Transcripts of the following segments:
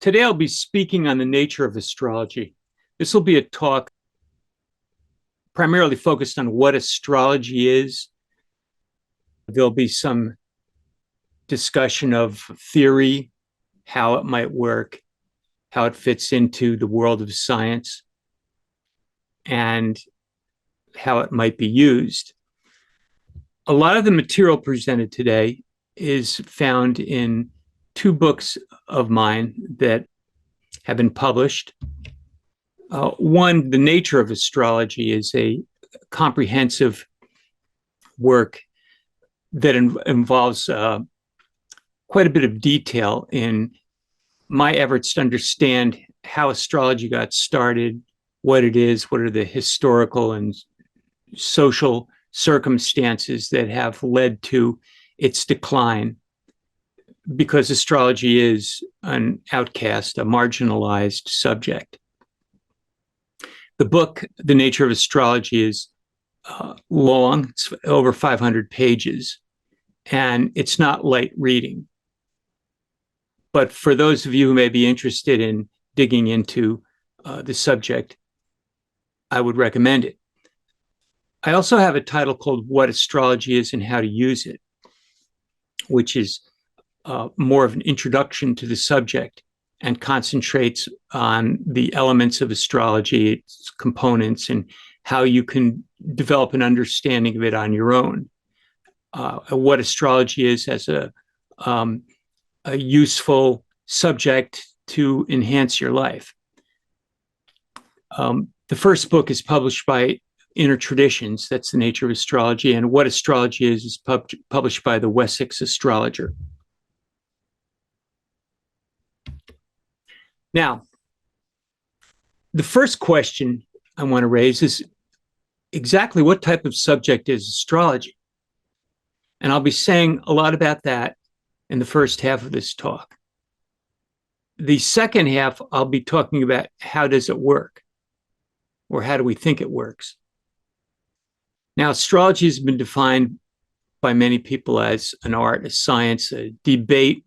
Today I'll be speaking on the nature of astrology. This will be a talk primarily focused on what astrology is. There'll be some discussion of theory, how it might work, how it fits into the world of science, and how it might be used. A lot of the material presented today is found in two books of mine that have been published. One, The Nature of Astrology, is a comprehensive work that involves quite a bit of detail in my efforts to understand how astrology got started, what it is, what are the historical and social circumstances that have led to its decline, because astrology is an outcast, a marginalized subject. The book, The Nature of Astrology, is long. It's over 500 pages, and it's not light reading. But for those of you who may be interested in digging into the subject, I would recommend it. I also have a title called What Astrology Is and How to Use It, which is more of an introduction to the subject and concentrates on the elements of astrology, its components, and how you can develop an understanding of it on your own. What astrology is as a useful subject to enhance your life. The first book is published by Inner Traditions, that's The Nature of Astrology, and What Astrology is published by the Wessex Astrologer. Now, the first question I want to raise is exactly what type of subject is astrology? And I'll be saying a lot about that in the first half of this talk. The second half, I'll be talking about how does it work, or how do we think it works? Now, astrology has been defined by many people as an art, a science. A debate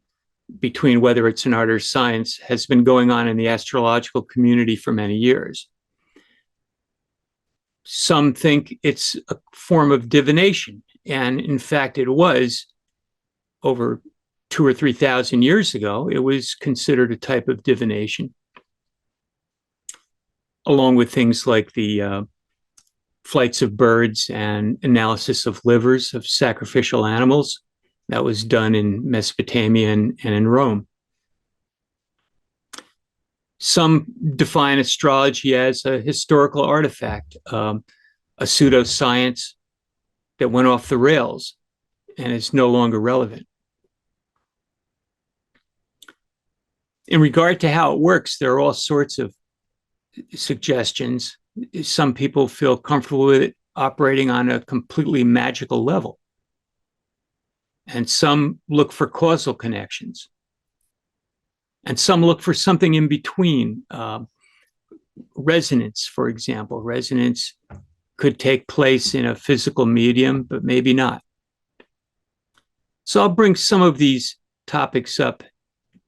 between whether it's an art or science has been going on in the astrological community for many years. Some think it's a form of divination, and in fact it was. Over 2,000 or 3,000 years ago, it was considered a type of divination, along with things like the flights of birds and analysis of livers of sacrificial animals. That was done in Mesopotamia and in Rome. Some define astrology as a historical artifact, a pseudoscience that went off the rails and is no longer relevant. In regard to how it works, there are all sorts of suggestions. Some people feel comfortable with it operating on a completely magical level, and some look for causal connections, and some look for something in between. Resonance, for example. Resonance could take place in a physical medium, but maybe not. So I'll bring some of these topics up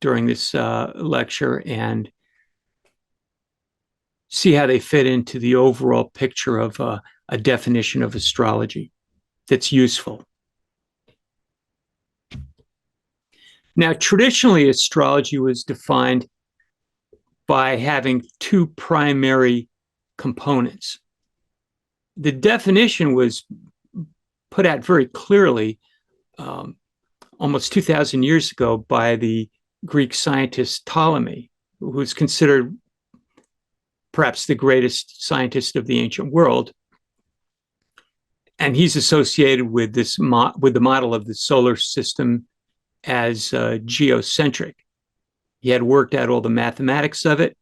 during this lecture and see how they fit into the overall picture of a definition of astrology that's useful. Now, traditionally, astrology was defined by having two primary components. The definition was put out very clearly almost 2,000 years ago by the Greek scientist Ptolemy, who was considered perhaps the greatest scientist of the ancient world. And he's associated with with the model of the solar system as geocentric. He had worked out all the mathematics of it,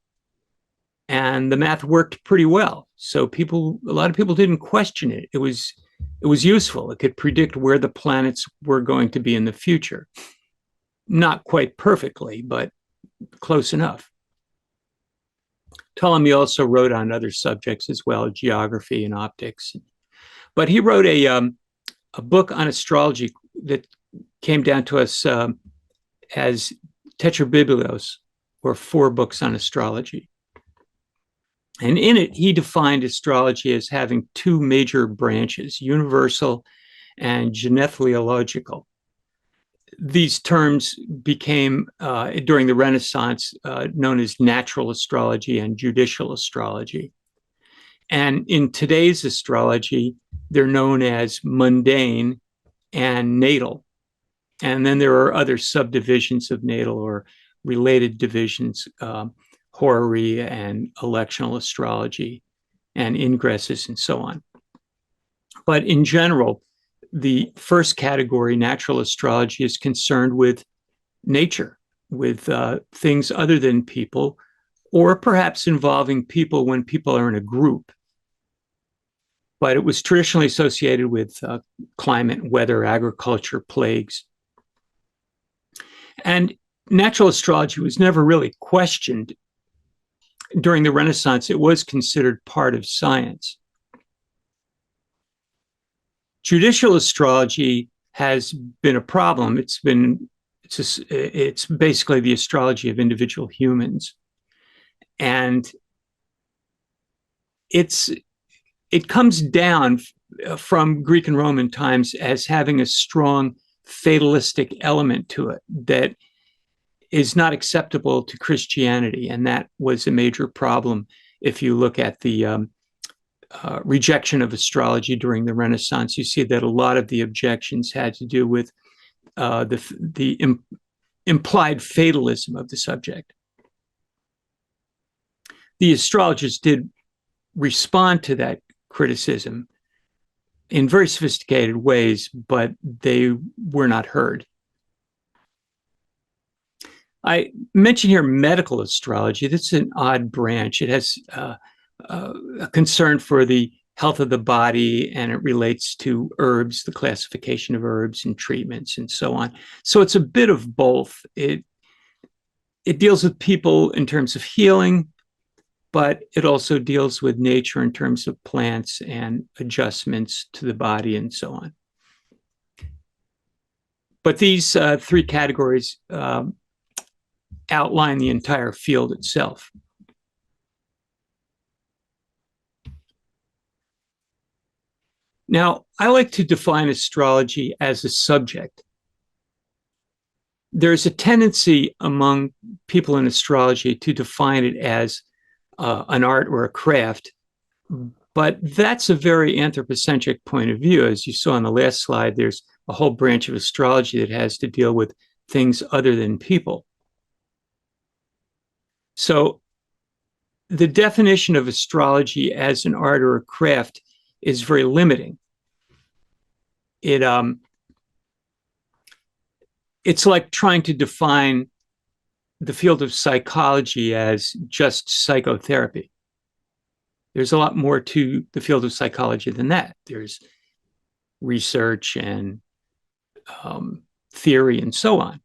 and the math worked pretty well. So a lot of people didn't question it. It was useful. It could predict where the planets were going to be in the future. Not quite perfectly, but close enough. Ptolemy also wrote on other subjects as well, geography and optics. But he wrote a book on astrology that came down to us as Tetrabiblos, or 4 books on astrology. And in it, he defined astrology as having 2 major branches, universal and genethliological. These terms became, during the Renaissance, known as natural astrology and judicial astrology. And in today's astrology, they're known as mundane and natal. And then there are other subdivisions of natal or related divisions, horary and electional astrology and ingresses and so on. But in general, the first category, natural astrology, is concerned with nature, with things other than people, or perhaps involving people when people are in a group. But it was traditionally associated with climate, weather, agriculture, plagues. And natural astrology was never really questioned. During the Renaissance, it was considered part of science. Judicial astrology has been a problem. It's basically the astrology of individual humans. And it comes down from Greek and Roman times as having a strong fatalistic element to it that is not acceptable to Christianity. And that was a major problem if you look at the rejection of astrology during the Renaissance. You see that a lot of the objections had to do with the implied fatalism of the subject. The astrologers did respond to that criticism in very sophisticated ways, but they were not heard. I mention here medical astrology. That's an odd branch. It has a concern for the health of the body, and it relates to herbs, the classification of herbs and treatments and so on. So it's a bit of both. It deals with people in terms of healing, but it also deals with nature in terms of plants and adjustments to the body and so on. But these 3 categories outline the entire field itself. Now, I like to define astrology as a subject. There's a tendency among people in astrology to define it as an art or a craft, but that's a very anthropocentric point of view. As you saw on the last slide, there's a whole branch of astrology that has to deal with things other than people. So the definition of astrology as an art or a craft is very limiting. It's like trying to define the field of psychology as just psychotherapy. There's a lot more to the field of psychology than that. There's research and theory and so on.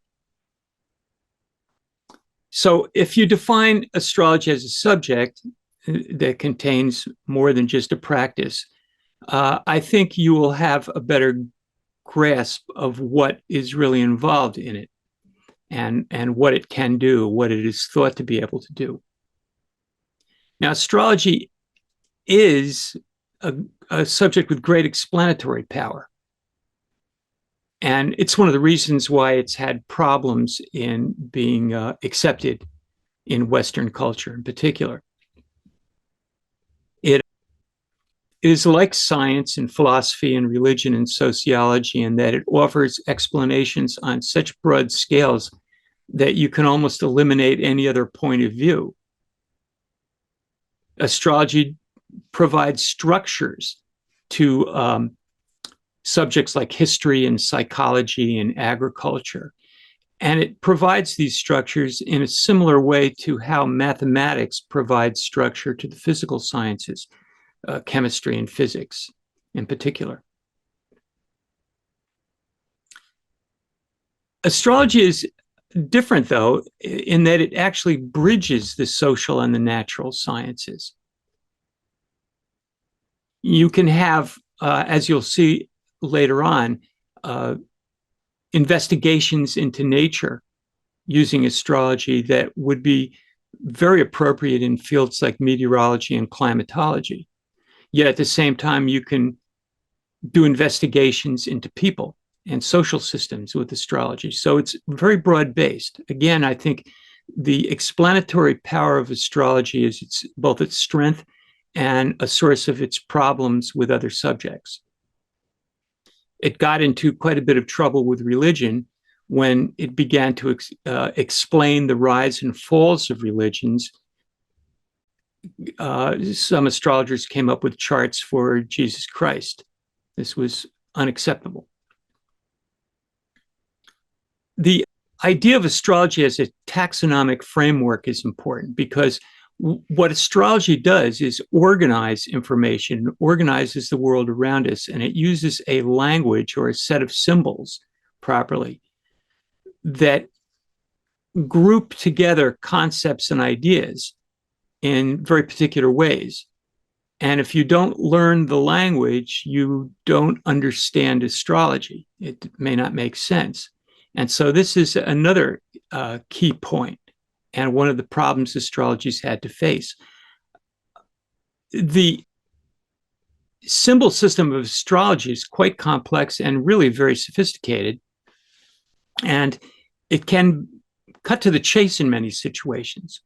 So if you define astrology as a subject that contains more than just a practice, I think you will have a better grasp of what is really involved in it and what it can do, what it is thought to be able to do. Now, astrology is a subject with great explanatory power. And it's one of the reasons why it's had problems in being accepted in Western culture in particular. It is like science and philosophy and religion and sociology in that it offers explanations on such broad scales that you can almost eliminate any other point of view. Astrology provides structures to subjects like history and psychology and agriculture. And it provides these structures in a similar way to how mathematics provides structure to the physical sciences, chemistry and physics in particular. Astrology is different, though, in that it actually bridges the social and the natural sciences. You can have, as you'll see later on, investigations into nature using astrology that would be very appropriate in fields like meteorology and climatology. Yet at the same time, you can do investigations into people and social systems with astrology. So it's very broad-based. Again, I think the explanatory power of astrology is both its strength and a source of its problems with other subjects. It got into quite a bit of trouble with religion when it began to explain the rise and falls of religions. Some astrologers came up with charts for Jesus Christ. This was unacceptable. The idea of astrology as a taxonomic framework is important because what astrology does is organize information, organizes the world around us, and it uses a language or a set of symbols properly that group together concepts and ideas in very particular ways. And if you don't learn the language, you don't understand astrology. It may not make sense. And so this is another key point, and one of the problems astrology's had to face. The symbol system of astrology is quite complex and really very sophisticated, and it can cut to the chase in many situations,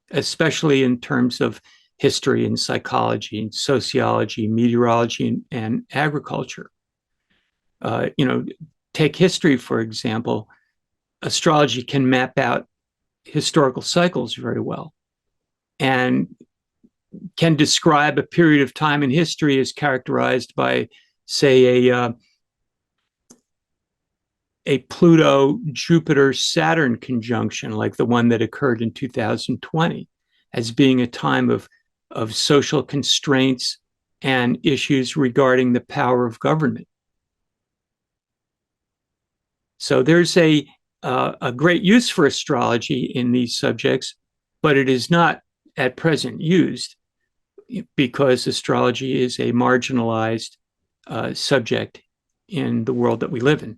especially in terms of history and psychology and sociology, meteorology, and agriculture. Take history, for example. Astrology can map out historical cycles very well and can describe a period of time in history as characterized by, say, a Pluto-Jupiter-Saturn conjunction like the one that occurred in 2020 as being a time of social constraints and issues regarding the power of government. So there's a great use for astrology in these subjects, but it is not at present used because astrology is a marginalized subject in the world that we live in.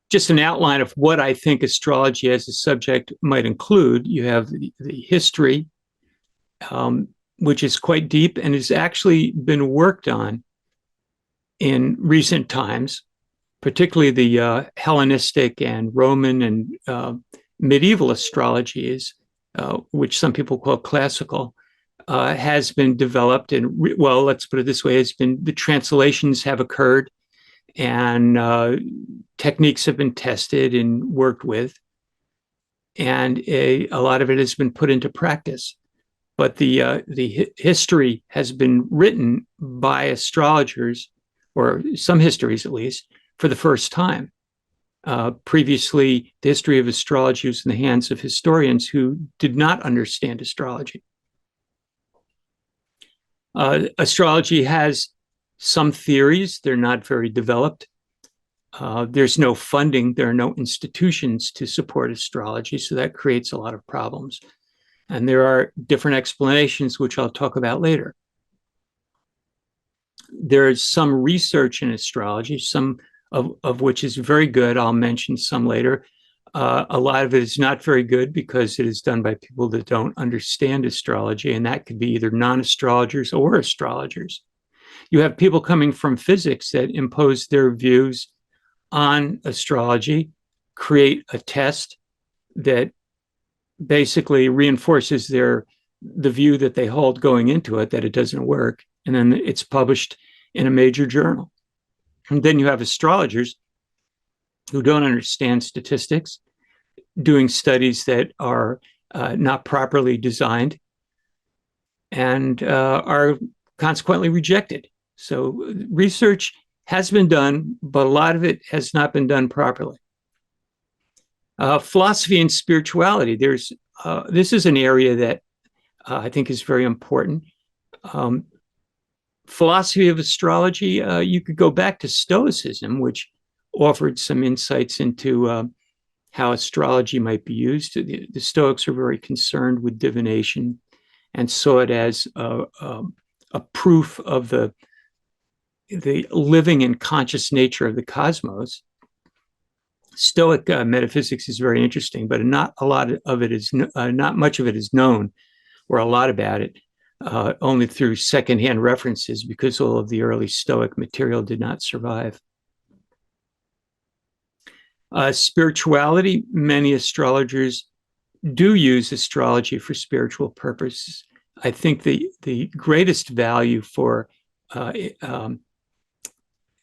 Just an outline of what I think astrology as a subject might include. You have the history, which is quite deep and has actually been worked on in recent times, particularly the Hellenistic and Roman and medieval astrologies, which some people call classical, has been developed. And well, let's put it this way: the translations have occurred, and techniques have been tested and worked with, and a lot of it has been put into practice. But the history has been written by astrologers, or some histories at least, for the first time. Previously, the history of astrology was in the hands of historians who did not understand astrology. Astrology has some theories. They're not very developed. There's no funding. There are no institutions to support astrology, so that creates a lot of problems. And there are different explanations, which I'll talk about later. There's some research in astrology, some of which is very good. I'll mention some later. A lot of it is not very good because it is done by people that don't understand astrology, and that could be either non-astrologers or astrologers. You have people coming from physics that impose their views on astrology, create a test that basically reinforces the view that they hold going into it, that it doesn't work, and then it's published in a major journal. And then you have astrologers who don't understand statistics, doing studies that are not properly designed and are consequently rejected. So research has been done, but a lot of it has not been done properly. Philosophy and spirituality. This is an area that I think is very important. Philosophy of astrology, you could go back to Stoicism, which offered some insights into how astrology might be used. The Stoics are very concerned with divination and saw it as a proof of the living and conscious nature of the cosmos. Stoic metaphysics is very interesting, but not much of it is known, or a lot about it, only through secondhand references, because all of the early Stoic material did not survive. Spirituality, many astrologers do use astrology for spiritual purposes. I think the greatest value for that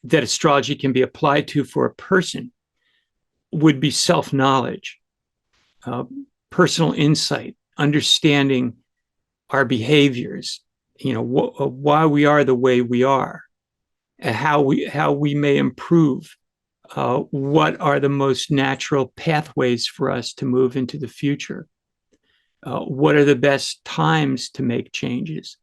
astrology can be applied to for a person would be self-knowledge, personal insight, understanding our behaviors, why we are the way we are, how we may improve, what are the most natural pathways for us to move into the future, what are the best times to make changes.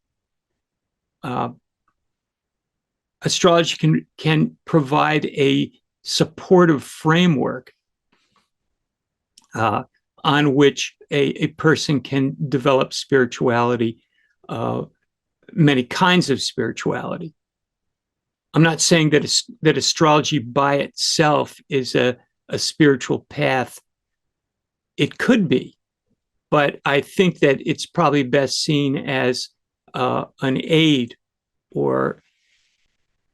Astrology can provide a supportive framework on which a person can develop spirituality, many kinds of spirituality. I'm not saying that astrology by itself is a spiritual path. It could be, but I think that it's probably best seen as an aid or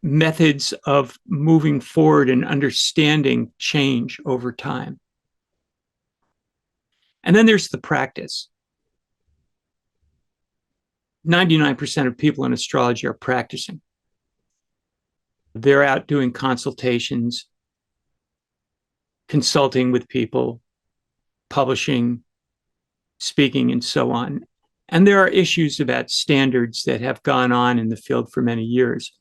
methods of moving forward and understanding change over time. And then there's the practice. 99% of people in astrology are practicing. They're out doing consultations, consulting with people, publishing, speaking, and so on. And there are issues about standards that have gone on in the field for many years.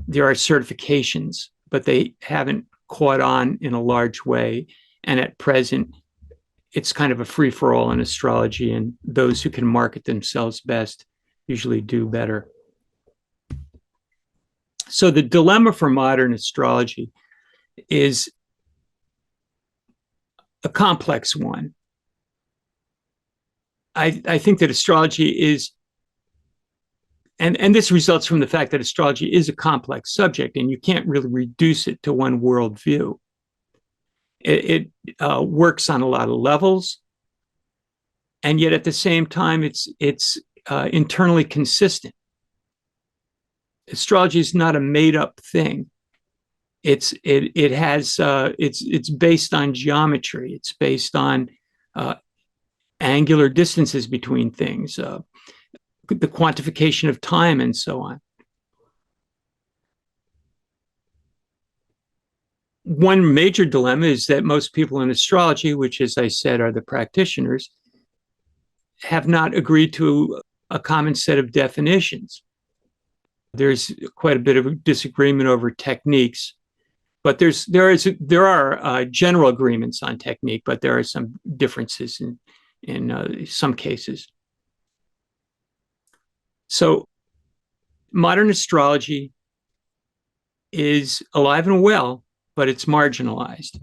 There are certifications, but they haven't caught on in a large way. And at present, it's kind of a free-for-all in astrology, and those who can market themselves best usually do better. So the dilemma for modern astrology is a complex one. I think that astrology is, and this results from the fact that astrology is a complex subject, and you can't really reduce it to one worldview. It works on a lot of levels, and yet at the same time, it's internally consistent. Astrology is not a made-up thing. It's based on geometry. It's based on angular distances between things, the quantification of time, and so on. One major dilemma is that most people in astrology, which, as I said, are the practitioners, have not agreed to a common set of definitions. There's quite a bit of disagreement over techniques, but there are general agreements on technique, but there are some differences in some cases. So modern astrology is alive and well, but it's marginalized.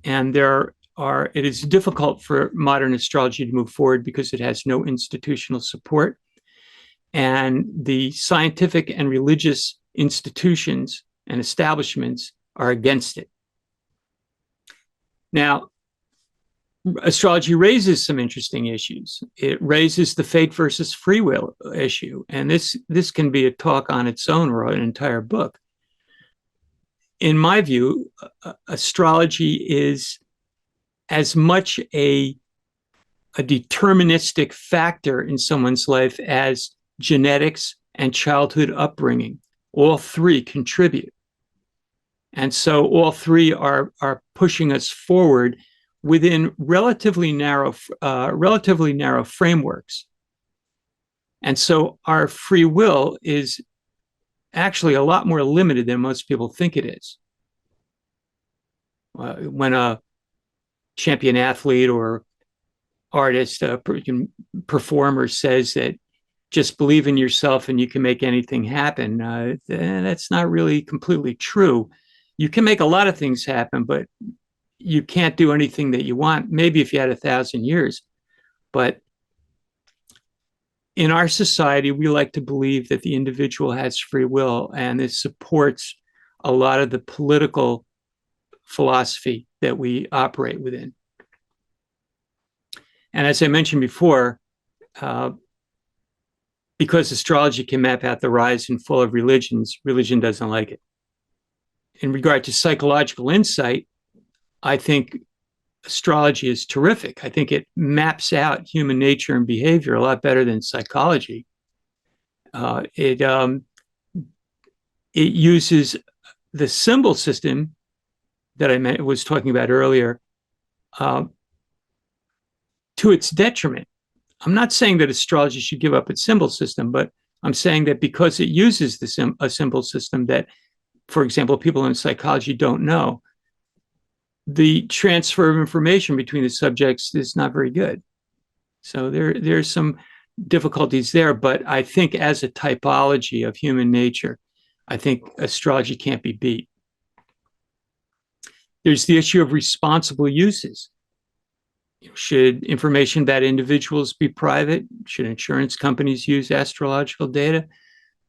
And it is difficult for modern astrology to move forward because it has no institutional support. And the scientific and religious institutions and establishments are against it. Now, astrology raises some interesting issues. It raises the fate versus free will issue. And this can be a talk on its own or an entire book. In my view, astrology is as much a deterministic factor in someone's life as genetics and childhood upbringing. All three contribute. And so all three are pushing us forward within relatively narrow frameworks. And so our free will is actually a lot more limited than most people think it is. When a champion athlete or artist, performer says that just believe in yourself and you can make anything happen, that's not really completely true. You can make a lot of things happen, but you can't do anything that you want, maybe if you had 1,000 years. But in our society, we like to believe that the individual has free will, and this supports a lot of the political philosophy that we operate within. And as I mentioned before, because astrology can map out the rise and fall of religions, religion doesn't like it. In regard to psychological insight, I think astrology is terrific. I think it maps out human nature and behavior a lot better than psychology. It uses the symbol system that I was talking about earlier to its detriment. I'm not saying that astrology should give up its symbol system, but I'm saying that because it uses a symbol system that, for example, people in psychology don't know, the transfer of information between the subjects is not very good. So there's some difficulties there, but I think as a typology of human nature, I think astrology can't be beat. There's the issue of responsible uses. Should information about individuals be private? Should insurance companies use astrological data?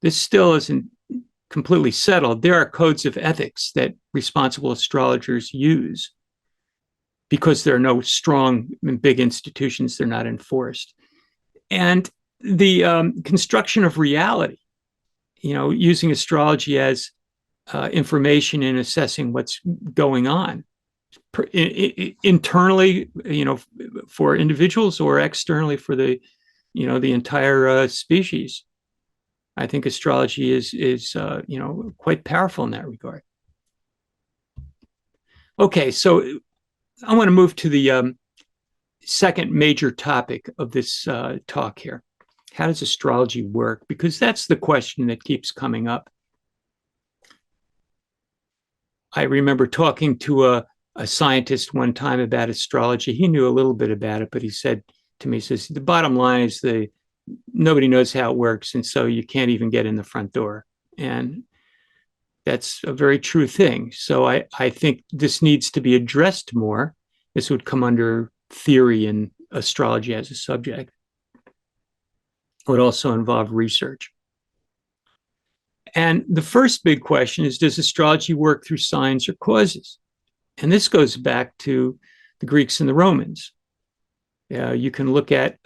This still isn't completely settled. There are codes of ethics that responsible astrologers use. Because there are no strong and big institutions, they're not enforced. And the construction of reality, using astrology as information in assessing what's going on internally, for individuals, or externally for the entire species. I think astrology is quite powerful in that regard. Okay, so I want to move to the second major topic of this talk here. How does astrology work? Because that's the question that keeps coming up. I remember talking to a scientist one time about astrology. He knew a little bit about it, but he said to me, he says, the bottom line is nobody knows how it works, and so you can't even get in the front door. And that's a very true thing. So I think this needs to be addressed more. This would come under theory and astrology as a subject. It would also involve research. And the first big question is, does astrology work through signs or causes? And this goes back to the Greeks and the Romans. You can look at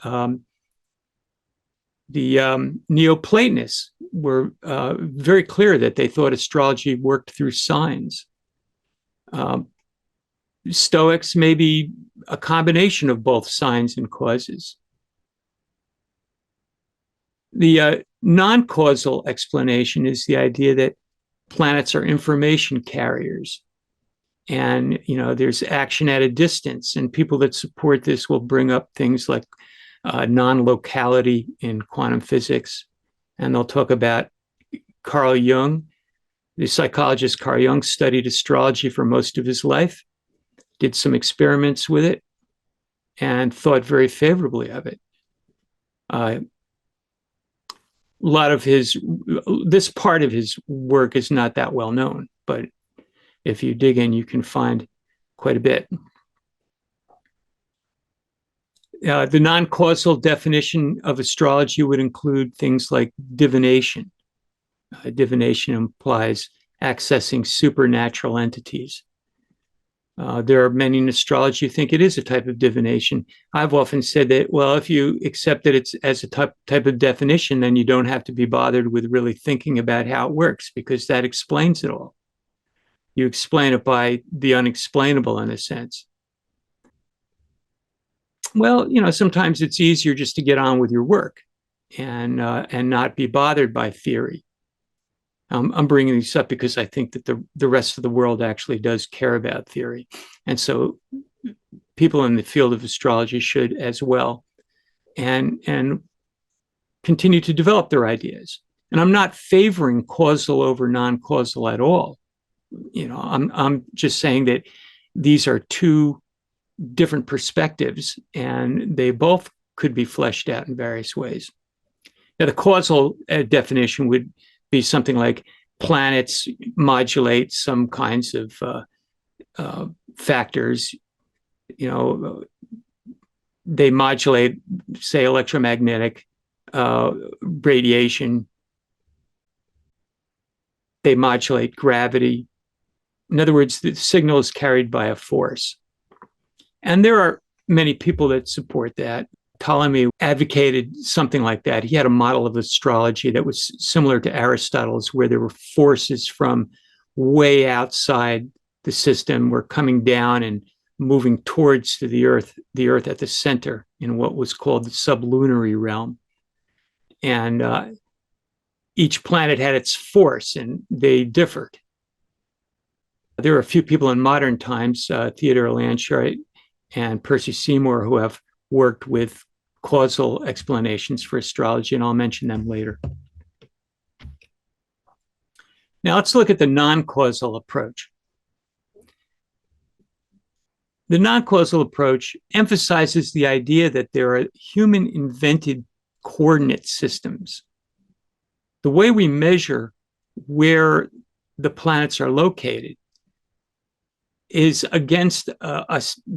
the Neoplatonists were very clear that they thought astrology worked through signs. Stoics may be a combination of both signs and causes. The non-causal explanation is the idea that planets are information carriers, and there's action at a distance, and people that support this will bring up things like non-locality in quantum physics, and they'll talk about Carl Jung. The psychologist Carl Jung studied astrology for most of his life, did some experiments with it, and thought very favorably of it. A lot of this part of his work is not that well known, but if you dig in, you can find quite a bit. The non-causal definition of astrology would include things like divination. Divination implies accessing supernatural entities. There are many in astrology who think it is a type of divination. I've often said that, well, if you accept that it's as a type of definition, then you don't have to be bothered with really thinking about how it works, because that explains it all. You explain it by the unexplainable, in a sense. Well, sometimes it's easier just to get on with your work and not be bothered by theory. I'm bringing these up because I think that the rest of the world actually does care about theory. And so people in the field of astrology should as well, and continue to develop their ideas. And I'm not favoring causal over non-causal at all. I'm just saying that these are two different perspectives, and they both could be fleshed out in various ways. Now, the causal definition would be something like planets modulate some kinds of factors. They modulate, say, electromagnetic radiation. They modulate gravity. In other words, the signal is carried by a force. And there are many people that support that. Ptolemy advocated something like that. He had a model of astrology that was similar to Aristotle's, where there were forces from way outside the system were coming down and moving towards the Earth at the center in what was called the sublunary realm. And each planet had its force, and they differed. There are a few people in modern times, Theodore Landshire and Percy Seymour, who have worked with causal explanations for astrology, and I'll mention them later. Now let's look at the non-causal approach. The non-causal approach emphasizes the idea that there are human-invented coordinate systems. The way we measure where the planets are located is against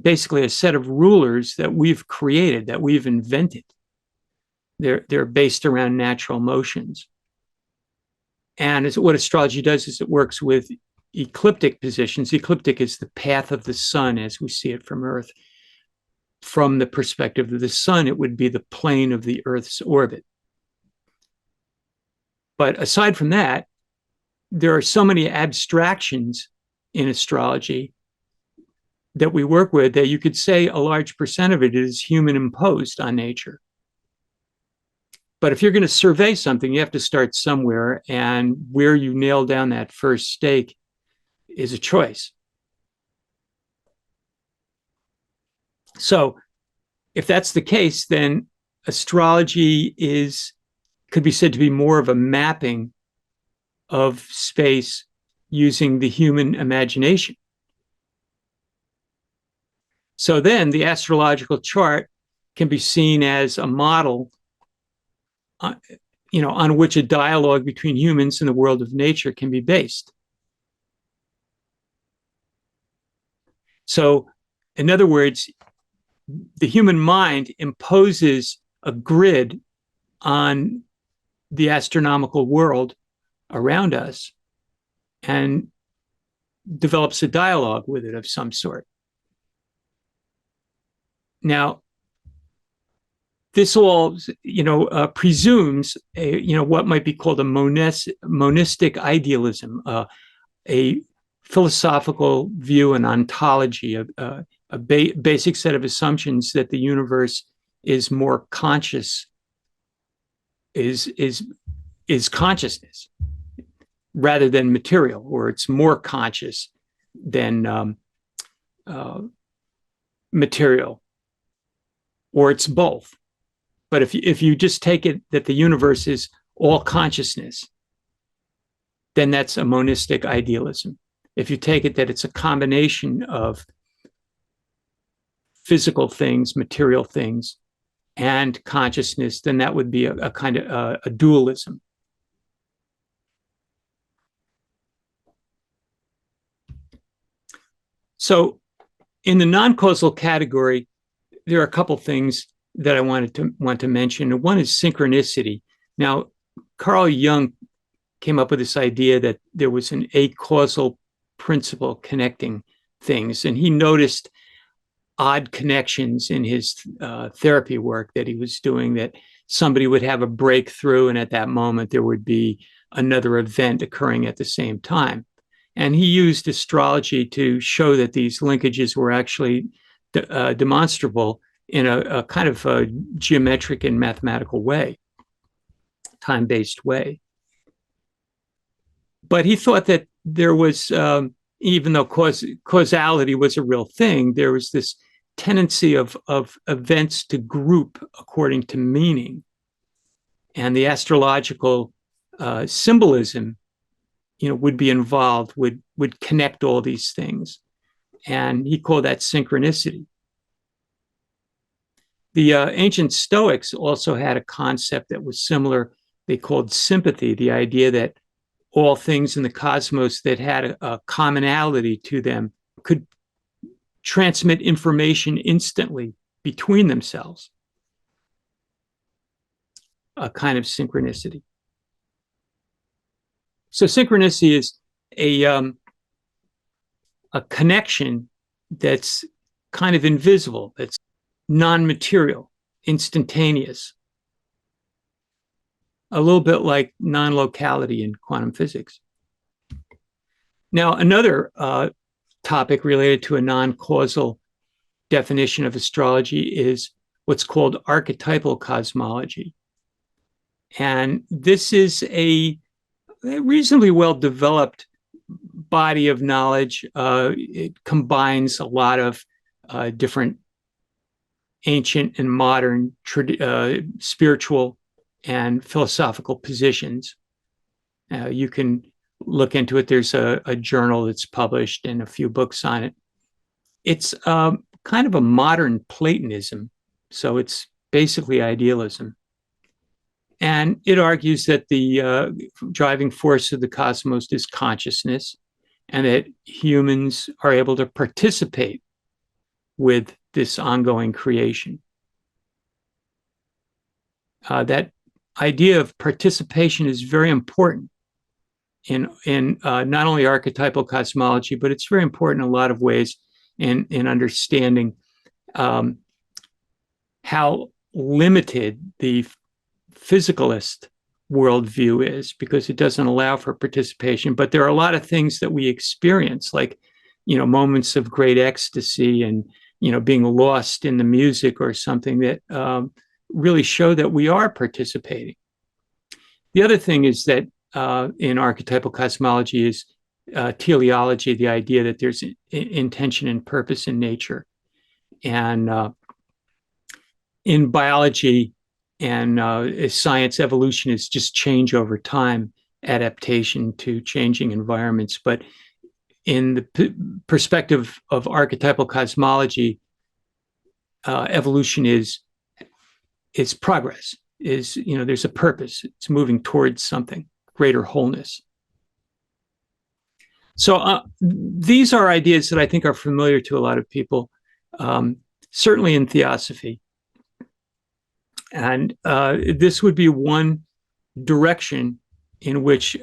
basically a set of rulers that we've created, that we've invented. They're based around natural motions. And what astrology does is it works with ecliptic positions. Ecliptic is the path of the sun as we see it from Earth. From the perspective of the sun, it would be the plane of the Earth's orbit. But aside from that, there are so many abstractions in astrology that we work with that you could say a large percent of it is human imposed on nature. But if you're going to survey something, you have to start somewhere, and where you nail down that first stake is a choice. So if that's the case, then astrology could be said to be more of a mapping of space using the human imagination. So then the astrological chart can be seen as a model on which a dialogue between humans and the world of nature can be based. So, in other words, the human mind imposes a grid on the astronomical world around us and develops a dialogue with it of some sort. Now, this all, presumes what might be called a monistic idealism, a philosophical view, an ontology, a basic set of assumptions that the universe is more conscious, is consciousness rather than material, or it's more conscious than material, or it's both. But if you just take it that the universe is all consciousness, then that's a monistic idealism. If you take it that it's a combination of physical things, material things, and consciousness, then that would be a kind of a dualism. So in the non-causal category, there are a couple things that I want to mention. One is synchronicity. Now, Carl Jung came up with this idea that there was an acausal principle connecting things, and he noticed odd connections in his therapy work that he was doing, that somebody would have a breakthrough, and at that moment there would be another event occurring at the same time. And he used astrology to show that these linkages were actually demonstrable in a kind of a geometric and mathematical way, time-based way. But he thought that there was, even though causality was a real thing, there was this tendency of events to group according to meaning. And the astrological symbolism, would be involved, would connect all these things. And he called that synchronicity. The ancient Stoics also had a concept that was similar. They called sympathy, the idea that all things in the cosmos that had a commonality to them could transmit information instantly between themselves, a kind of synchronicity. So synchronicity is a connection that's kind of invisible, that's non-material, instantaneous, a little bit like non-locality in quantum physics. Now, another topic related to a non-causal definition of astrology is what's called archetypal cosmology. And this is a reasonably well-developed body of knowledge. It combines a lot of different ancient and modern spiritual and philosophical positions. You can look into it. There's a journal that's published and a few books on it. It's kind of a modern Platonism, so it's basically idealism. And it argues that the driving force of the cosmos is consciousness, and that humans are able to participate with this ongoing creation. That idea of participation is very important in not only archetypal cosmology, but it's very important in a lot of ways in understanding how limited the physicalist worldview is, because it doesn't allow for participation. But there are a lot of things that we experience, like, moments of great ecstasy and, being lost in the music or something that really show that we are participating. The other thing is that in archetypal cosmology is teleology, the idea that there's intention and purpose in nature. And in biology and science, evolution is just change over time, adaptation to changing environments. But in the perspective of archetypal cosmology, evolution is progress, there's a purpose. It's moving towards something, greater wholeness. So these are ideas that I think are familiar to a lot of people, certainly in Theosophy. And this would be one direction in which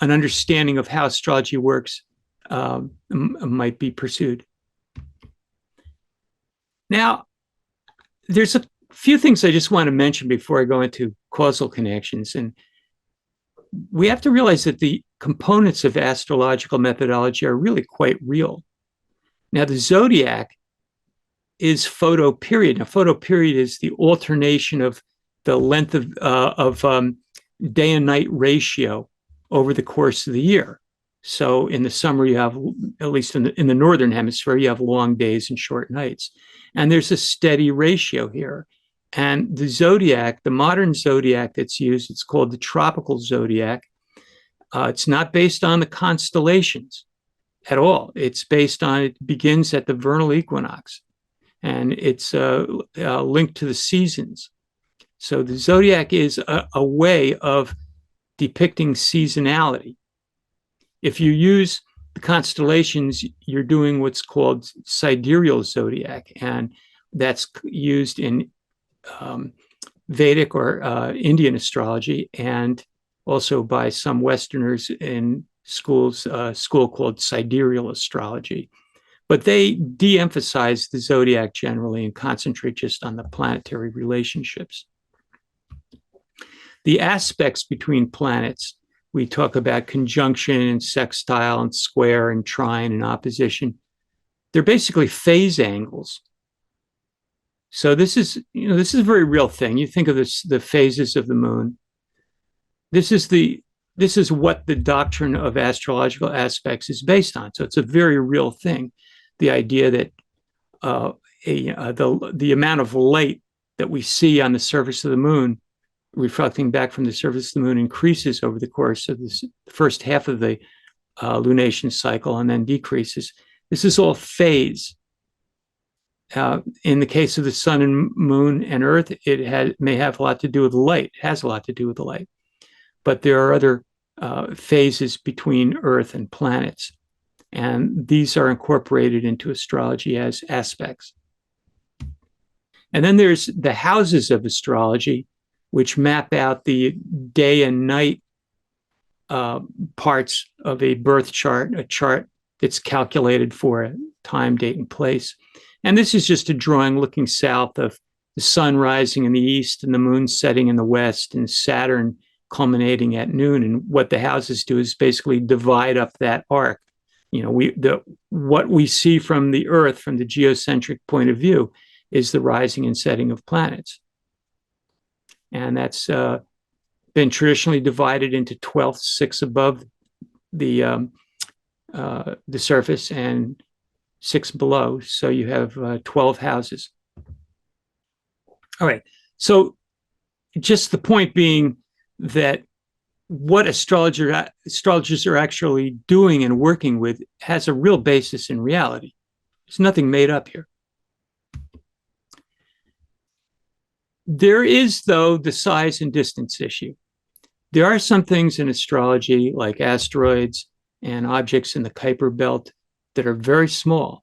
an understanding of how astrology works might be pursued. Now, there's a few things I just want to mention before I go into causal connections. And we have to realize that the components of astrological methodology are really quite real. Now, the zodiac is photoperiod. Now, photoperiod is the alternation of the length of day and night ratio over the course of the year. So in the summer, you have, at least in the northern hemisphere, you have long days and short nights. And there's a steady ratio here. And the zodiac, the modern zodiac that's used, it's called the tropical zodiac. It's not based on the constellations at all. It's based on, it begins at the vernal equinox, and it's linked to the seasons. So the zodiac is a way of depicting seasonality. If you use the constellations, you're doing what's called sidereal zodiac, and that's used in Vedic or Indian astrology, and also by some Westerners in schools, school called sidereal astrology. But they de-emphasize the zodiac generally and concentrate just on the planetary relationships. The aspects between planets, we talk about conjunction and sextile and square and trine and opposition. They're basically phase angles. So this is a very real thing. You think of this, the phases of the moon. This is what the doctrine of astrological aspects is based on. So it's a very real thing. The idea that the amount of light that we see on the surface of the moon, reflecting back from the surface of the moon, increases over the course of this first half of the lunation cycle and then decreases. This is all phase. In the case of the sun and moon and earth, it may have a lot to do with light. It has a lot to do with the light. But there are other phases between earth and planets. And these are incorporated into astrology as aspects. And then there's the houses of astrology, which map out the day and night parts of a birth chart, a chart it's calculated for a time, date, and place. And this is just a drawing looking south of the sun rising in the east and the moon setting in the west and Saturn culminating at noon. And what the houses do is basically divide up that arc. What we see from the Earth, from the geocentric point of view, is the rising and setting of planets. And that's been traditionally divided into 12ths, 6 above the surface and 6 below. So you have 12 houses. All right. So just the point being that what astrologers are actually doing and working with has a real basis in reality. There's nothing made up here. There is, though, the size and distance issue. There are some things in astrology, like asteroids and objects in the Kuiper belt, that are very small,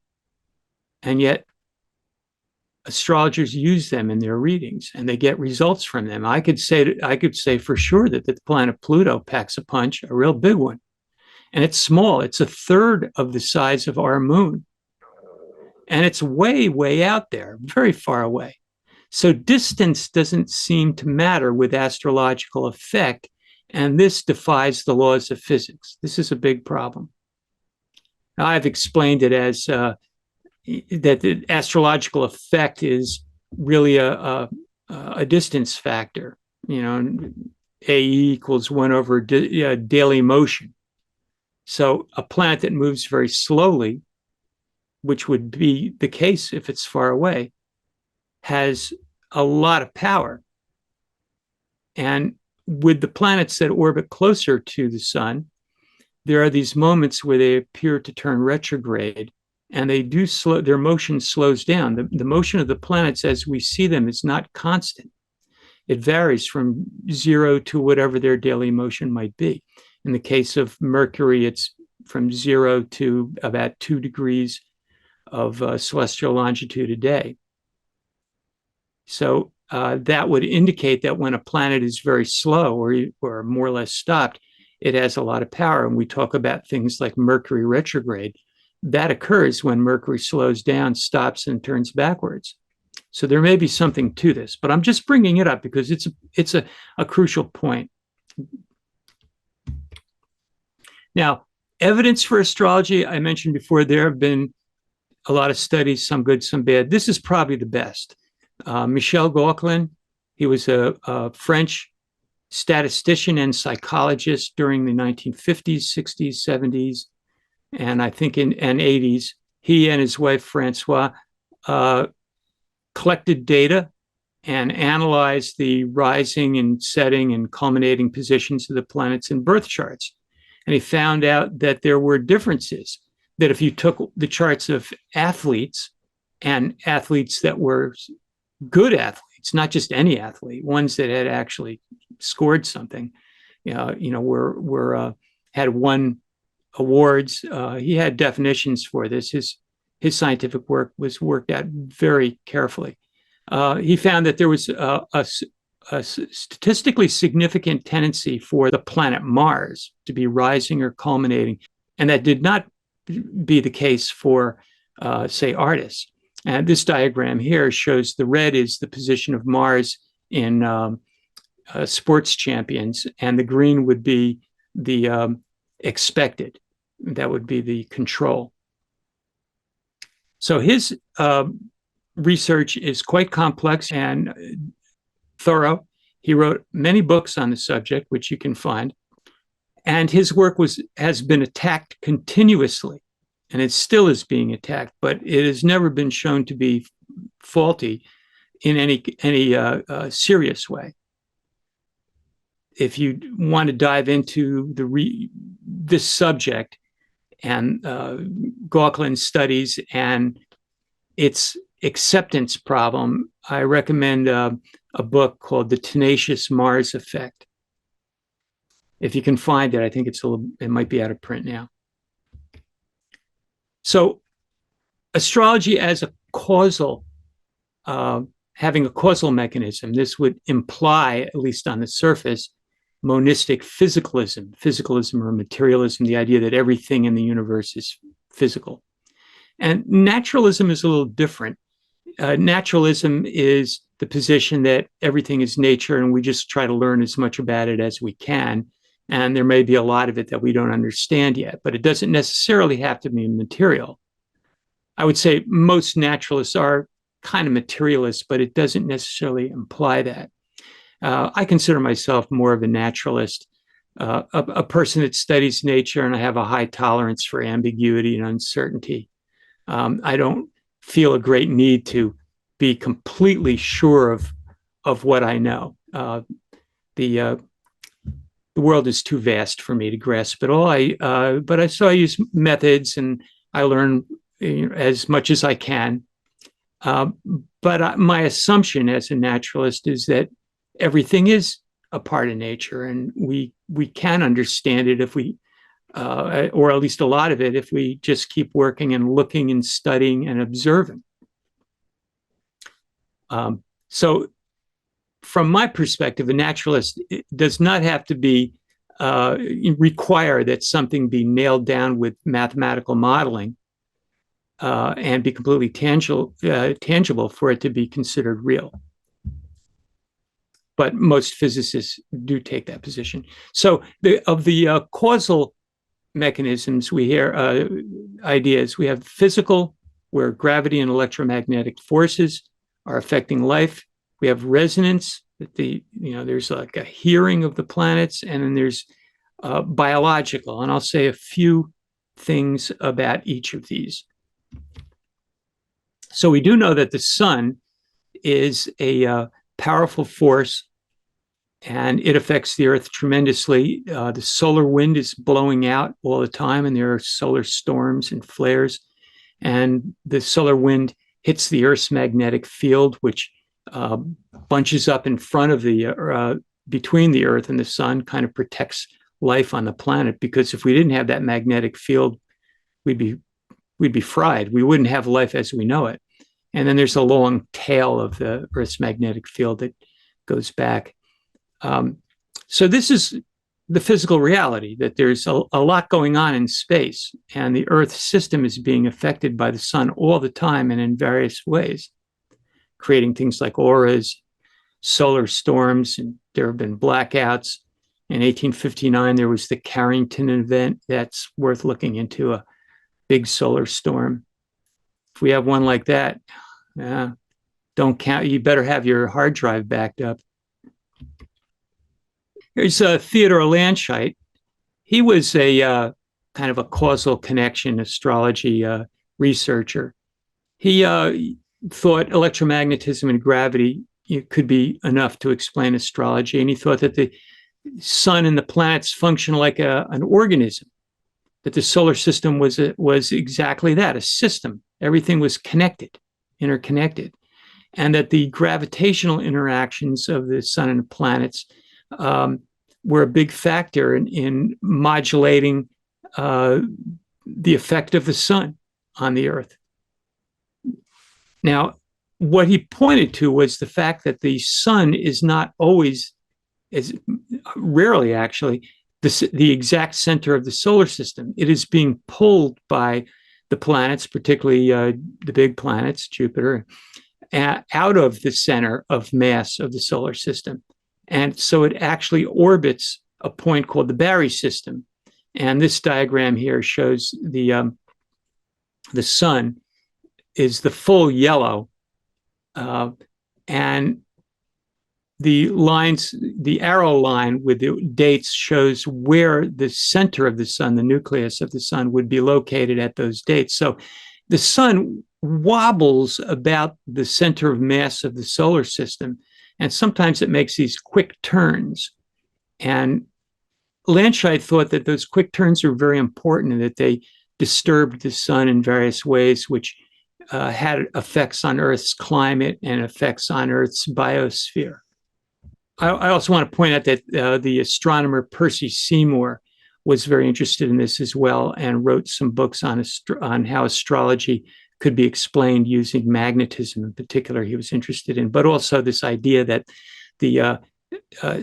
and yet astrologers use them in their readings, and they get results from them. I could say for sure that the planet Pluto packs a punch, a real big one, and it's small. It's a third of the size of our moon, and it's way, way out there, very far away. So distance doesn't seem to matter with astrological effect, and this defies the laws of physics. This is a big problem. Now, I've explained it as that the astrological effect is really a distance factor. AE equals 1 over daily motion. So a planet that moves very slowly, which would be the case if it's far away, has a lot of power. And with the planets that orbit closer to the sun, there are these moments where they appear to turn retrograde, and they do slow, their motion slows down. The motion of the planets as we see them is not constant. It varies from 0 to whatever their daily motion might be. In the case of Mercury, it's from 0 to about 2 degrees of celestial longitude a day. So that would indicate that when a planet is very slow or more or less stopped, it has a lot of power. And we talk about things like Mercury retrograde. That occurs when Mercury slows down, stops, and turns backwards. So there may be something to this, but I'm just bringing it up because it's a crucial point. Now, evidence for astrology, I mentioned before, there have been a lot of studies, some good, some bad. This is probably the best. Michel Gauquelin, he was a French statistician and psychologist during the 1950s, 60s, 70s, and I think in 80s. He and his wife, Francois, collected data and analyzed the rising and setting and culminating positions of the planets in birth charts. And he found out that there were differences, that if you took the charts of athletes and athletes that were good athletes, not just any athlete, ones that had actually scored something, had won awards. He had definitions for this. His scientific work was worked out very carefully. He found that there was a statistically significant tendency for the planet Mars to be rising or culminating, and that did not be the case for, say, artists. And this diagram here shows the red is the position of Mars in sports champions, and the green would be the expected. That would be the control. So his research is quite complex and thorough. He wrote many books on the subject, which you can find. And his work has been attacked continuously, and it still is being attacked, but it has never been shown to be faulty in any serious way. If you want to dive into this subject and Gauquelin's studies and its acceptance problem, I recommend a book called The Tenacious Mars Effect. If you can find it, I think it might be out of print now. So astrology as a causal, having a causal mechanism, this would imply, at least on the surface, monistic physicalism or materialism, the idea that everything in the universe is physical. And naturalism is a little different. Naturalism is the position that everything is nature and we just try to learn as much about it as we can. And there may be a lot of it that we don't understand yet, but it doesn't necessarily have to be material. I would say most naturalists are kind of materialists, but it doesn't necessarily imply that. I consider myself more of a naturalist, a person that studies nature, and I have a high tolerance for ambiguity and uncertainty. I don't feel a great need to be completely sure of what I know. The world is too vast for me to grasp it all. So I use methods and I learn as much as I can. But my assumption as a naturalist is that everything is a part of nature, and we can understand it if we, or at least a lot of it, if we just keep working and looking and studying and observing. So from my perspective, a naturalist does not have to be require that something be nailed down with mathematical modeling and be completely tangible for it to be considered real. But most physicists do take that position. So of the causal mechanisms, we hear ideas. We have physical, where gravity and electromagnetic forces are affecting life. We have resonance, that there's like a hearing of the planets, and then there's biological. And I'll say a few things about each of these. So we do know that the sun is a powerful force, and it affects the Earth tremendously. The solar wind is blowing out all the time, and there are solar storms and flares. And the solar wind hits the Earth's magnetic field, which bunches up in front of between the Earth and the sun, kind of protects life on the planet. Because if we didn't have that magnetic field, we'd be fried. We wouldn't have life as we know it. And then there's a long tail of the Earth's magnetic field that goes back. So this is the physical reality, that there's a lot going on in space, and the Earth system is being affected by the sun all the time and in various ways, creating things like auroras, solar storms, and there have been blackouts. In 1859, there was the Carrington event. That's worth looking into, a big solar storm. If we have one like that, don't count. You better have your hard drive backed up. Here's Theodore Landscheid. He was a kind of a causal connection astrology researcher. He thought electromagnetism and gravity could be enough to explain astrology, and he thought that the sun and the planets function like an organism, that the solar system was exactly that, a system. Everything was connected, interconnected, and that the gravitational interactions of the sun and the planets were a big factor in modulating the effect of the sun on the Earth. Now, what he pointed to was the fact that the sun is not always, rarely actually, the exact center of the solar system. It is being pulled by the planets, particularly the big planets, Jupiter, out of the center of mass of the solar system. And so it actually orbits a point called the Barry system. And this diagram here shows the sun is the full yellow, and the lines, the arrow line with the dates shows where the center of the sun, the nucleus of the sun, would be located at those dates. So the sun wobbles about the center of mass of the solar system, and sometimes it makes these quick turns. And Landscheid thought that those quick turns were very important and that they disturbed the sun in various ways, which had effects on Earth's climate and effects on Earth's biosphere. I also want to point out that the astronomer Percy Seymour was very interested in this as well and wrote some books on how astrology could be explained using magnetism in particular. He was interested in, but also this idea that the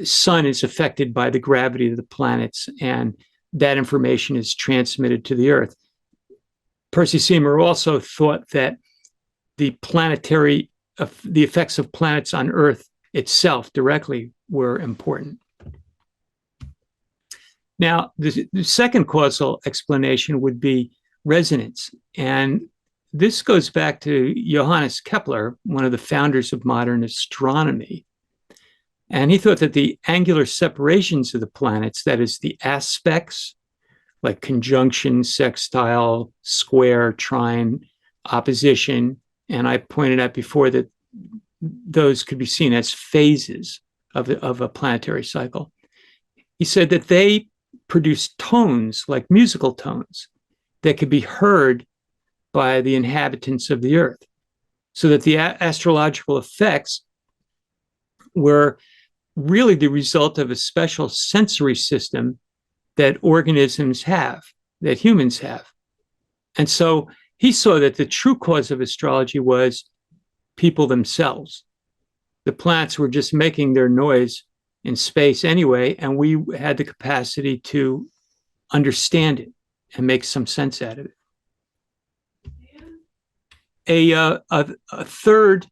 sun is affected by the gravity of the planets, and that information is transmitted to the Earth. Percy Seymour also thought that the effects of planets on Earth itself directly were important. Now, the second causal explanation would be resonance. And this goes back to Johannes Kepler, one of the founders of modern astronomy. And he thought that the angular separations of the planets, that is, the aspects like conjunction, sextile, square, trine, opposition, and I pointed out before that those could be seen as phases of a planetary cycle. He said that they produce tones, like musical tones, that could be heard by the inhabitants of the Earth, so that the astrological effects were really the result of a special sensory system that organisms have, that humans have. And so he saw that the true cause of astrology was people themselves. The planets were just making their noise in space anyway, and we had the capacity to understand it and make some sense out of it. A third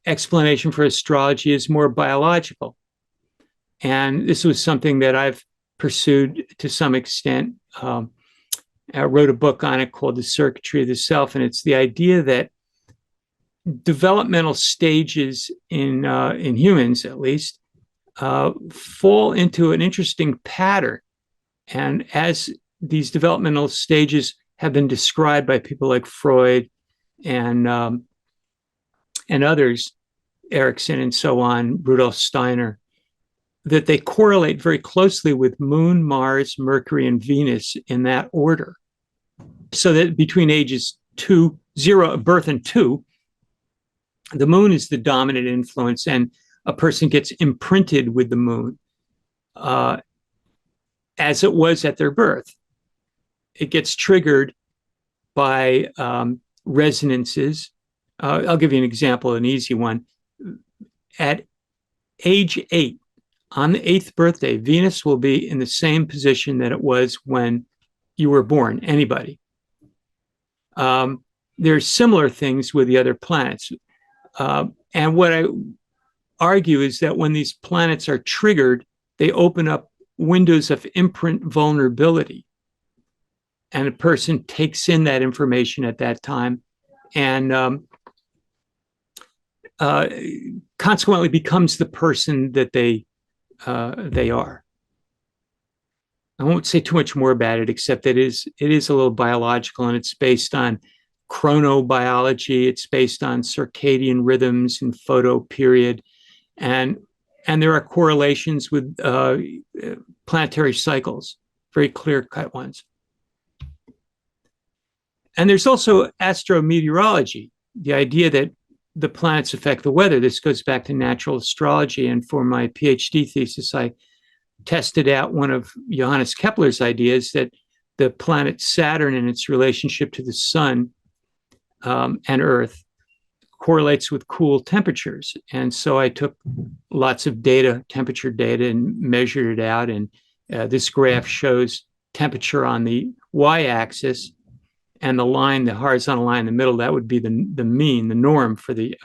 explanation for astrology is more biological. And this was something that I've pursued to some extent. I wrote a book on it called The Circuitry of the Self, and it's the idea that developmental stages in humans, at least, fall into an interesting pattern. And as these developmental stages have been described by people like Freud and others, Erickson and so on, Rudolf Steiner, that they correlate very closely with Moon, Mars, Mercury, and Venus in that order. So that between ages 0, birth and 2, the moon is the dominant influence, and a person gets imprinted with the moon as it was at their birth. It gets triggered by resonances. I'll give you an example, an easy one. At age 8, on the 8th birthday, Venus will be in the same position that it was when you were born, anybody. There's similar things with the other planets. And what I argue is that when these planets are triggered, they open up windows of imprint vulnerability. And a person takes in that information at that time and consequently becomes the person that they are. I won't say too much more about it, except that it is a little biological, and it's based on chronobiology. It's based on circadian rhythms and photoperiod, and there are correlations with planetary cycles, very clear-cut ones. And there's also astrometeorology, the idea that the planets affect the weather. This goes back to natural astrology, and for my Ph.D. thesis, I tested out one of Johannes Kepler's ideas that the planet Saturn and its relationship to the sun and Earth correlates with cool temperatures. And so I took lots of data, temperature data, and measured it out. And this graph shows temperature on the y-axis, and the line, the horizontal line in the middle, that would be the mean, the norm for the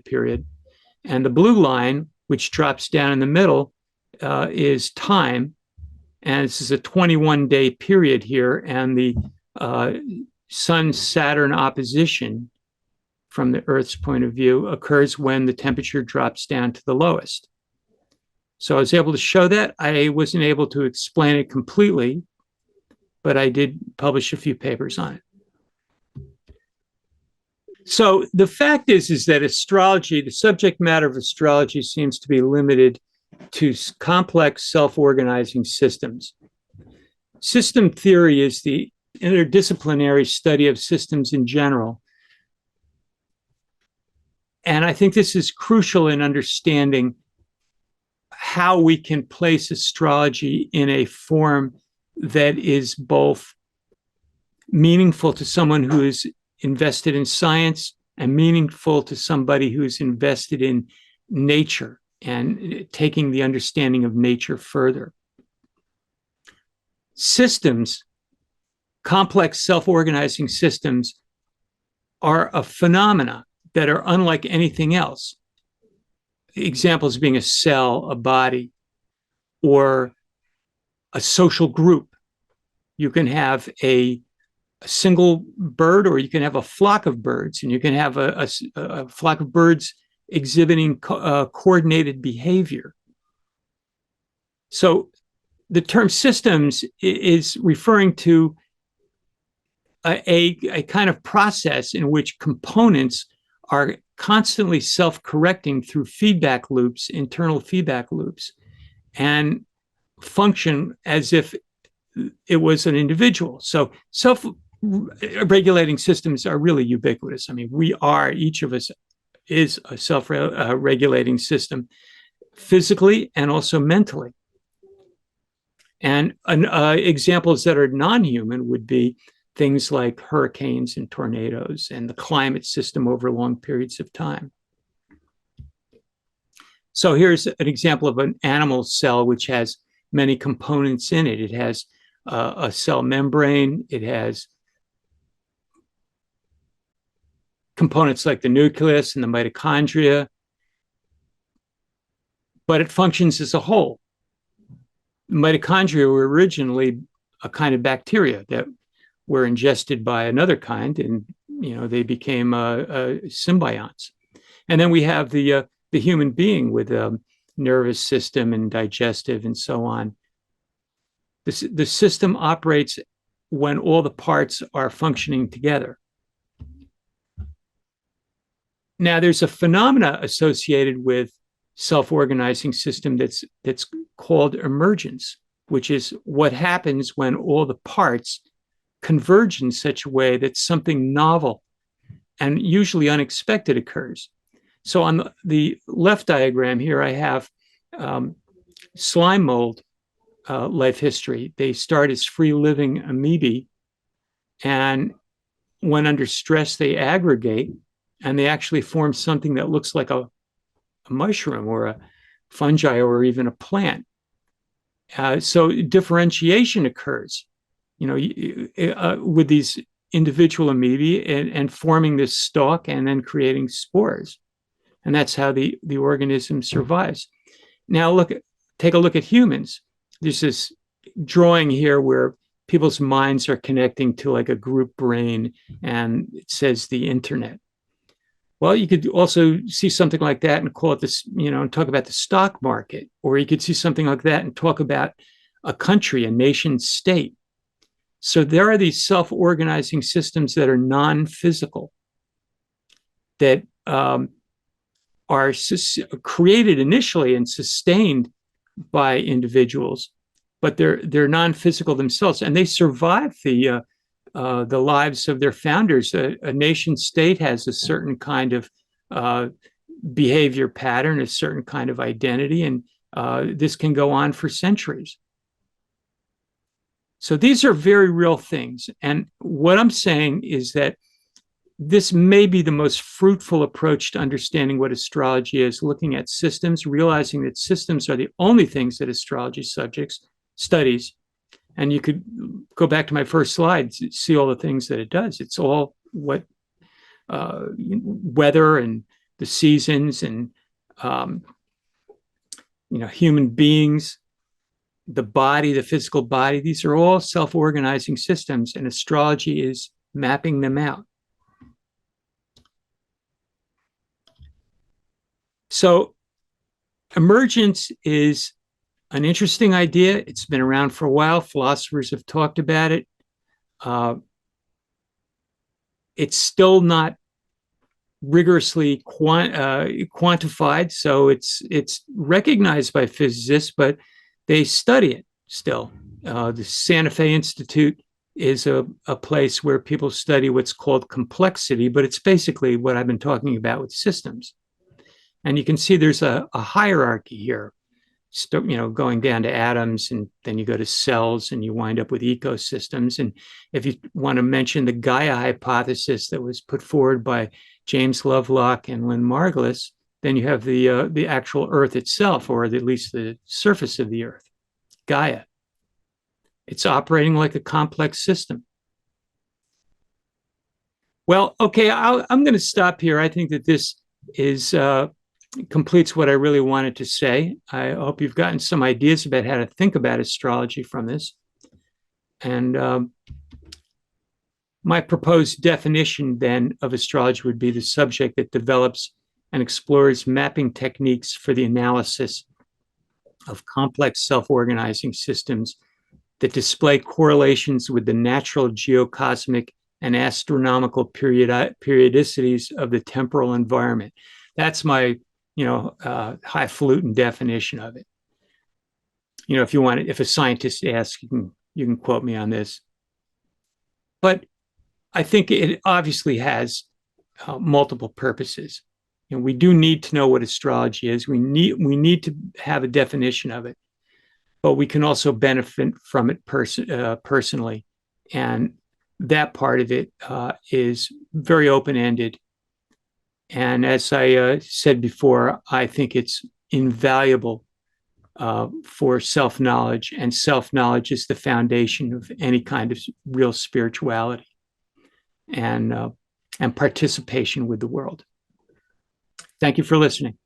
period. And the blue line, which drops down in the middle, is time. And this is a 21-day period here. And the Sun-Saturn opposition, from the Earth's point of view, occurs when the temperature drops down to the lowest. So I was able to show that. I wasn't able to explain it completely, but I did publish a few papers on it. So the fact is that astrology, the subject matter of astrology, seems to be limited to complex self-organizing systems. System theory is the interdisciplinary study of systems in general. And I think this is crucial in understanding how we can place astrology in a form that is both meaningful to someone who is invested in science and meaningful to somebody who is invested in nature and taking the understanding of nature further. Systems complex self-organizing systems are a phenomena that are unlike anything else. Examples being a cell, a body, or a social group. You can have a single bird, or you can have a flock of birds, and you can have a flock of birds exhibiting coordinated behavior. So the term systems is referring to a kind of process in which components are constantly self-correcting through feedback loops, internal feedback loops, and function as if it was an individual. So self-regulating systems are really ubiquitous. I mean, each of us is a self-regulating system physically and also mentally. And examples that are non-human would be things like hurricanes and tornadoes and the climate system over long periods of time. So here's an example of an animal cell which has many components in it. It has a cell membrane. It has components like the nucleus and the mitochondria, but it functions as a whole. Mitochondria were originally a kind of bacteria that were ingested by another kind, and they became symbionts. And then we have the human being with a nervous system and digestive and so on. The system operates when all the parts are functioning together. Now, there's a phenomena associated with self-organizing system that's called emergence, which is what happens when all the parts converge in such a way that something novel and usually unexpected occurs. So on the left diagram here, I have slime mold life history. They start as free-living amoebae, and when under stress, they aggregate, and they actually form something that looks like a mushroom or a fungi or even a plant. So differentiation occurs, with these individual amoebae and forming this stalk and then creating spores. And that's how the organism survives. Now take a look at humans. There's this drawing here where people's minds are connecting to like a group brain, and it says the internet. Well, you could also see something like that and call it this, and talk about the stock market, or you could see something like that and talk about a country, a nation state. So there are these self-organizing systems that are non-physical, that are created initially and sustained by individuals, but they're non-physical themselves, and they survive the lives of their founders. A nation state has a certain kind of behavior pattern, a certain kind of identity, and this can go on for centuries. So these are very real things. And what I'm saying is that this may be the most fruitful approach to understanding what astrology is, looking at systems, realizing that systems are the only things that astrology subjects studies. And you could go back to my first slide, see all the things that it does. It's all what weather and the seasons and human beings, the body, the physical body. These are all self-organizing systems, and astrology is mapping them out. So emergence is an interesting idea. It's been around for a while. Philosophers have talked about it. It's still not rigorously quantified, so it's recognized by physicists, but they study it still. The Santa Fe Institute is a place where people study what's called complexity, but it's basically what I've been talking about with systems. And you can see there's a hierarchy here, going down to atoms, and then you go to cells, and you wind up with ecosystems. And if you want to mention the Gaia hypothesis that was put forward by James Lovelock and Lynn Margulis, then you have the actual Earth itself, or at least the surface of the Earth, Gaia. It's operating like a complex system. Well, okay, I'm going to stop here. I think that this is completes what I really wanted to say. I hope you've gotten some ideas about how to think about astrology from this. And my proposed definition then of astrology would be the subject that develops and explores mapping techniques for the analysis of complex self-organizing systems that display correlations with the natural geocosmic and astronomical periodicities of the temporal environment. That's my, highfalutin definition of it. If you want, if a scientist asks, you can quote me on this. But I think it obviously has multiple purposes. We do need to know what astrology is. We need to have a definition of it, but we can also benefit from it personally, and that part of it is very open-ended. And as I said before, I think it's invaluable for self-knowledge, and self-knowledge is the foundation of any kind of real spirituality and participation with the world. Thank you for listening.